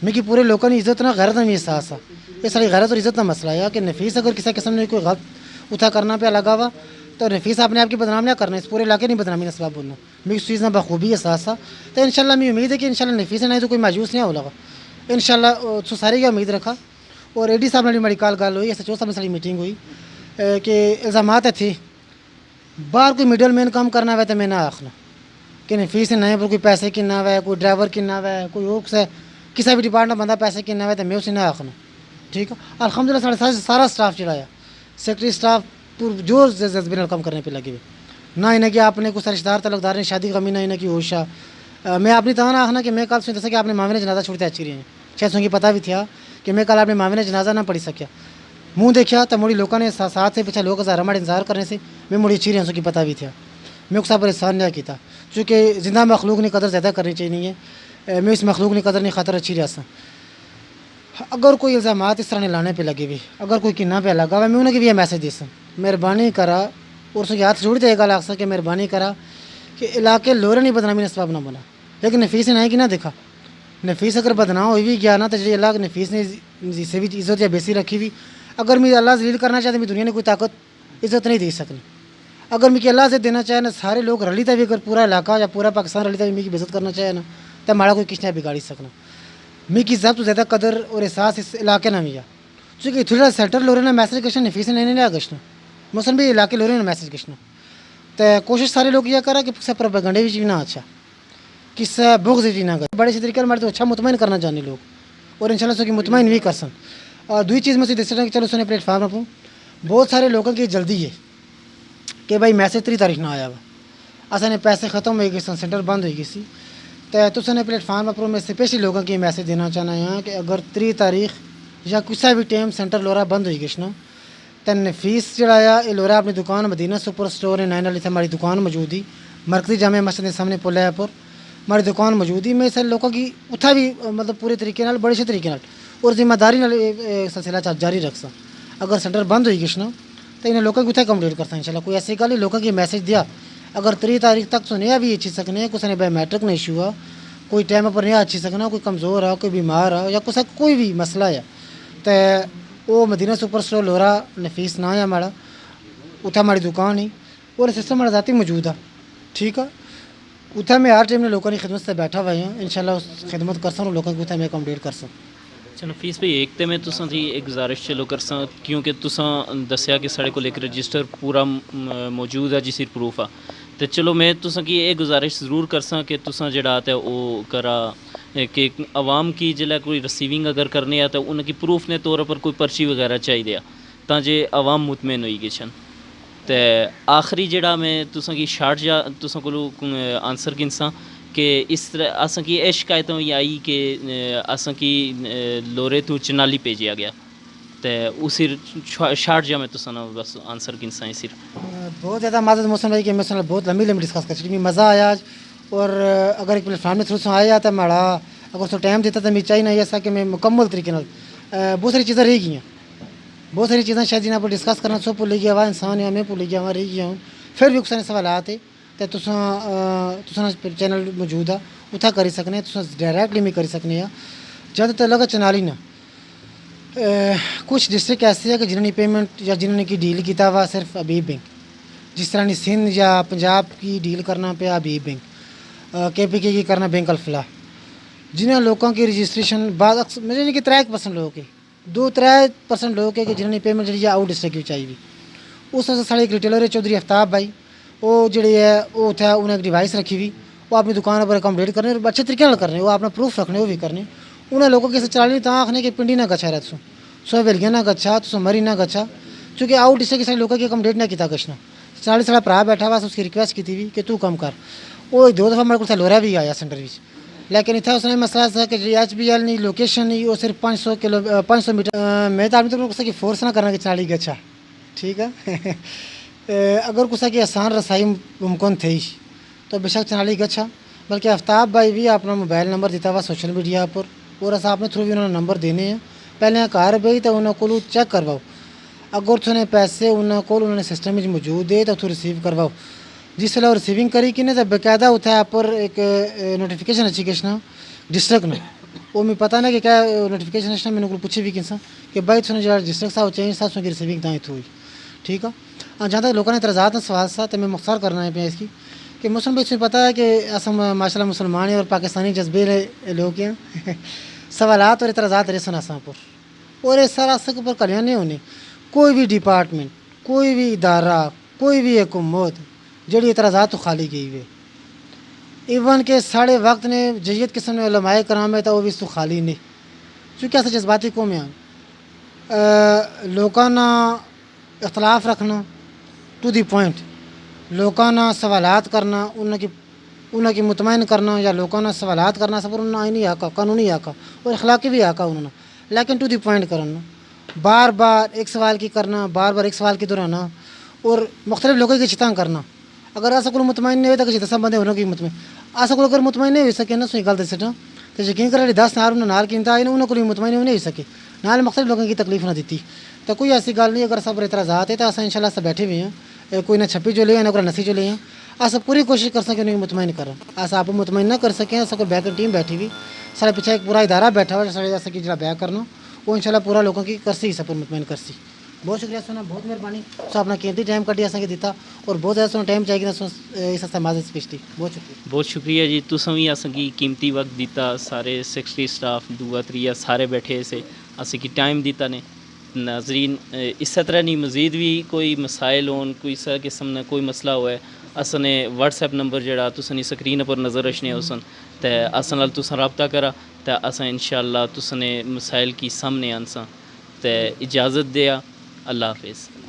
میری پورے لوگوں کی عزت نہ غیرت میں احساس آ یہ ساری غیرت اور عزت کا مسئلہ ہے کہ نفیس اگر کسی قسم نے کوئی غلط اتھا کرنا پہ لگا ہوا تو نفیس اپنے آپ کی بدنام نہ کرنا اس پورے علاقے نہیں بدنامی کا سبب بولنا میری اس چیز نہ بخوبی احساس تھا تو ان شاء اللہ میری امید ہے کہ ان شاء اللہ نفیس نہیں تو کوئی مایوس نہیں ہو لگا ان شاء اللہ سارے کی امید رکھا اور اے ڈی صاحب نے میری کال گل ہوئی ایس ایچ او صاحب نے ساری میٹنگ ہوئی کہ الزامات تھے باہر کوئی مڈل مین کام کرنا ہوا تو میں نہ آخنا کہ نفیس نہ پر کوئی پیسے کنا ہوا ہے کوئی ڈرائیور کنا ہوا ہے کوئی اوکس ہے کسی بھی ڈپارٹمنٹ بندہ پیسے کنا ہوا ہے تو میں اسے نہ آخنا ٹھیک ہے الحمدللہ سارا اسٹاف چڑھایا سیکٹری اسٹاف جو جذبے نال کام کرنے پہ لگے ہوئے نہ انہیں کہ آپ نے کچھ رشتہ دار تعلق دار نے شادی غمی نہ انہیں کی ہوشا میں اپنی طرح نہ آخنا کہ میں کل سن دسا کہ آپ نے ماوے نے جنازہ چھوڑتے اچھی رہی ہیں شاید سن کی پتہ بھی تھا کہ میں کل آپ نے ماوے نے جنازہ نہ پڑھی سکیا منہ دیکھا تو مڑی لوگوں نے ساتھ سے پیچھے لوگ ہزار ہمارے انتظار کرنے سے میں مڑی اچھی رہی سن کی پتہ بھی تھا میں اس پریشان نہیں کیتا چونکہ زندہ مخلوق نے قدر زیادہ کرنی چاہیے میں اس مخلوق نے قدر نہیں خاطر اچھی رہا سا اگر کوئی الزامات اس طرح نے لانے پہ لگے ہوئے اگر کوئی کنا پہ لگا ہوا میں انہیں کی بھی یہ میسج دے سا مہربانی کرا اور اس کے ہاتھ جوڑ دے گا لاگ سا کہ مہربانی کرا کہ علاقے لورے نہیں بدنامی نسباب نہ بنا لیکن نفیس نے کہ نہ دیکھا نفیس اگر بدنام ہوئی بھی گیا نا تو جی اللہ نفیس نے سے بھی عزت یا بیسی رکھی ہوئی اگر میں اللہ ذلیل کرنا چاہتے میں دنیا نے کوئی طاقت عزت نہیں دے سکنی اگر میں اللہ سے دینا چاہے نا سارے لوگ رلی تھا بھی اگر پورا علاقہ یا پورا پاکستان رلی تھا بھی میری عزت کرنا چاہے نا تو ہمارا کوئی کچھ نہیں بگاڑی سکنا میں کی زیادہ تو زیادہ قدر اور احساس اس علاقے نہ میا چونکہ تھوڑا سینٹر لورے نے میسج گشنا نفیس نے نہیں لیا گشنا مثلاً بھی علاقے لورے نے میسج گشنا تو کوشش سارے لوگ یہ کرا کہ کسی پروپیگنڈے بھی نہ اچھا کسی بغض بھی نہ کرے بڑے سے طریقے ہمارے تو اچھا مطمئن کرنا چاہنے لوگ اور ان شاء اللہ سو مطمئن بھی کر سن اور دوسری چیز میں سے دیکھ کہ چلو سنے پلیٹ فارم رکھوں بہت سارے لوگوں کی جلدی ہے کہ بھائی میسج 3 تاریخ نہ آیا ہوا اصل نے پیسے ختم ہوئے گئے سن سینٹر بند ہوئی گئی سی تو سنے پلیٹ فارم پر میں اسپیشلی لوگوں کی میسج دینا چاہنا ہے کہ اگر 3 تاریخ یا کسی بھی ٹائم سینٹر لورا بند ہوئی گئی نا تو نفیس جڑایا یہ لورا اپنی دکان مدینہ سپر اسٹور ہے 9 سے ہماری دکان موجود ہی مرکزی جامع مسجد کے سامنے پل ہے پر ہماری دکان موجود ہی میں سارے لوگوں کی اتھا بھی مطلب پورے طریقے نال بڑے سے طریقے نال اور ذمہ داری نال سلسلہ جاری رکھ سا اگر سینٹر بند ہوئی گئی نا تو انہیں لوگوں کی اتنا کمپلیٹ کرتا ان شاء اللہ کوئی ایسی گل لوگوں کی میسج دیا اگر 3 تاریخ تک سنیا بھی اچھی سکنے کسی نے بائی میٹرک نہیں ایشو ہوا کوئی ٹائم پر نہیں اچھی سکنا کوئی کمزور ہے کوئی بیمار ہے یا کسی کوئی بھی مسئلہ ہے تو وہ مدینہ سپر اسٹور لورا نفیس نہ ہے ہمارا اتنا ہماری دکان ہی اور سسٹم ہمارا ذاتی موجود ہے ٹھیک ہے اتھا میں ہر ٹائم نے لوگوں کی خدمت سے بیٹھا ہوا ہوں انشاءاللہ اس خدمت کرساں اور لوگوں کی اتھا میں اکوموڈیٹ کرساں. چلو فیس بھائی ایک تو میں تساں دی ایک گزارش چلو کرساں کیونکہ تساں دسیا کہ ساڑے کو ایک رجسٹر پورا موجود ہے جس پروف آ تو چلو میں تساں کی ایک گزارش ضرور کرساں کہ تساں جڑا آتا ہے وہ کرا کہ عوام کی جلے کوئی ریسیونگ اگر کرنے آتا ہے ان کی پروف نے طور پر کوئی پرچی وغیرہ چاہیے تاں جے عوام مطمئن ہوئی گچھن. تو آخری جڑا میں تساں کی شارٹ جا تساں کو آنسر گنساں کہ اس طرح اساں کی یہ شکایت ہوئی آئی کہ اساں کی لورے تو چنالی بھیجیا گیا تو اسی شارٹ جا میں تساں بس آنسر گنساں ہی صرف. بہت زیادہ معذرت محسن بھائی کہ میں سن بہت لمبی ڈسکس کر چکی مزہ آیا آج. اور اگر ایک پلیٹ فارم میں تھرو سے آیا تو ماڑا اگر تو ٹائم دیتا تو میں چاہیے نہیں ایسا کہ میں مکمل طریقے بہت ساری چیزیں رہ گئی ہیں. بہت ساری چیزیں شاید جنہیں پر ڈسکس کرنا سو بھول گیا ہوا انسان ہے میں بھول گیا ہوا رہ گیا ہوں. پھر بھی کچھ سوالات ہے تو تساں چینل موجود ہے اتھا کری سکنے تساں ڈائریکٹلی میں کری سکنے. جد تک چنالی نا کچھ ڈسٹرکٹ ایسے ہے کہ جنہوں نے پیمنٹ یا جنہوں نے کی ڈیل کیتا ہوا صرف حبیب بینک جس طرح نہیں سندھ یا پنجاب کی ڈیل کرنا پیا حبیب بینک کے پی کے کی کرنا بینک الفلاح جنہیں لوگوں کی رجسٹریشن بعد مجھے نہیں کہ 3% لوگ ہے 2-3% لوگ ہے کہ جنہوں نے پیمنٹ جی آؤٹ ڈسٹرکٹ کی چاہیے. اس واسطے سارے ایک ریٹیلر ہے چودھری آفتاب بھائی وہ جڑی ہے وہ اتنے انہیں ایک ڈیوائس رکھی ہوئی وہ اپنی دکان پر اکوموڈیٹ کرنے اور اچھے طریقے کرنے وہ اپنا پروف رکھنے وہ بھی کرنے انہیں لوگوں کے چلانے تو آخنے کہ پنڈی نہ گچھا رہا سو ویلیاں نہ گچھا تو مری نہ گچھا چونکہ آؤٹ ڈسٹرکٹ کے سارے لوگوں کی اکوموڈیٹ نہ کیا گچھنا. چالی سارا برا بیٹھا ہوا اس کی ریکویسٹ کی تھی کہ تو کم کر وہ 2 دفعہ میرے کو لورا بھی آیا سینٹر لیکن اتنا اس نے مسئلہ تھا کہ جی ایچ بی ایل نہیں لوکیشن نہیں وہ صرف 500 میٹر میں تو آدمی تو کسی کی فورس نہ کرنا کہ چالی گچھا ٹھیک ہے. اگر کسی کی آسان رسائی ممکن تھی تو بے شک چنالی گچھا بلکہ آفتاب بھائی بھی اپنا موبائل نمبر دیتا ہوا سوشل میڈیا پر اور ایسا اپنے تھرو بھی انہوں نے نمبر دینے ہیں پہلے گھر بھائی تو انہوں کو چیک کرواؤ اگر تھوڑے پیسے انہوں نے سسٹم میں موجود ہے تو تو ریسیو کرواؤ جس طرح ریسیونگ کری کہ نہیں تو باقاعدہ اتنے پر ایک نوٹیفیکیشن اچھی گچھنا ڈسٹرکٹ نے وہ میں پتہ نہیں کہ کیا نوٹیفیکیشن اچھنا میں نے پوچھی بھی کنسا کہ بھائی تھوڑے جو ڈسٹرکٹ صاحب چینج صاحب کی ریسیونگ دائیں ہوئی ٹھیک ہے. جہاں تک لوگوں نے اعتراضات سوال سا تو میں مختصر کرنا ہے پہ اس کی کہ مسلم بھائی تمہیں پتہ ہے کہ اصل ماشاء اللہ مسلمان ہیں اور پاکستانی جذبے لوگ ہیں سوالات اور اعتراضات رسن آسان پر اور اس سارا سک پر کلیاں نہیں ہونے کوئی بھی ڈپارٹمنٹ کوئی بھی ادارہ کوئی بھی حکومت جڑی اعتراضات تو خالی گئی ہوئے ایون کہ ساڑھے وقت نے جیت قسم نے علماء کرام ہے تو وہ بھی اس تو خالی نہیں چونکہ ایسا جذباتی قوم ہیں لوگوں اختلاف رکھنا ٹو دی پوائنٹ لوگوں سوالات کرنا انہوں کی مطمئن کرنا یا لوگوں سوالات کرنا سب انہوں نے آئینی آکا قانونی آکا اور اخلاقی بھی آکا انہوں نے لیکن ٹو دی پوائنٹ کرنا بار بار ایک سوال کی کرنا بار بار ایک سوال کی دہرانا اور مختلف لوگوں کی چتاں کرنا اگر ایسا کوئی مطمئن نہیں ہوتا کہ دس بندے انہوں کی مطمئن ایسا کوئی اگر مطمئن نہیں ہو سکے نا سوئی گل دس سٹا تو یقین کرے 10 نار انہوں نار کی انتہائی انہوں کو مطمئن نہیں ہو سکے نال مختلف لوگوں کی تکلیف نہ دیتی تو کوئی ایسی گل نہیں اگر سب اعتراضات ہے تو ایسا انشاءاللہ سب بیٹھے ہوئے ہیں کوئی نہ چھپی جو لے ہیں نہ کوئی نسی جو لے ہیں ایسا پوری کوشش کر سکیں انہیں مطمئن کریں ایسا آپ مطمئن نہ کر سکیں ایسا کوئی بیک ٹیم بیٹھی ہوئی سارے پیچھے ایک پورا ادارہ بیٹھا ہوا سارے ایسا کہ جڑا بیک کرنا وہ انشاءاللہ پورا لوگوں کی کرسی سب مطمئن کرسی. بہت شکریہ سونا بہت مہربانی سو اپنا قیمتی ٹائم کٹیا کے دیتا اور بہت زیادہ سونا ٹائم چاہیے اس ہفتے معذرت سے پچھتی بہت شکریہ جی تساں بھی اساں کی قیمتی وقت دیتا سارے سیکرٹری سٹاف دوا تریا سارے بیٹھے سے اساں کی ٹائم دیتا نے. ناظرین اس طرح نہیں مزید بھی کوئی مسائل ہون کوئی سا قسم نہ کوئی مسئلہ ہوا ہے اساں نے واٹس ایپ نمبر جڑا تساں نے سکرین پر نظر رکھنے اساں تے اساں نال تساں رابطہ کرا تے اساں انشاءاللہ تساں نے مسائل کی سامنے آنساں تے اجازت دیا. اللہ حافظ.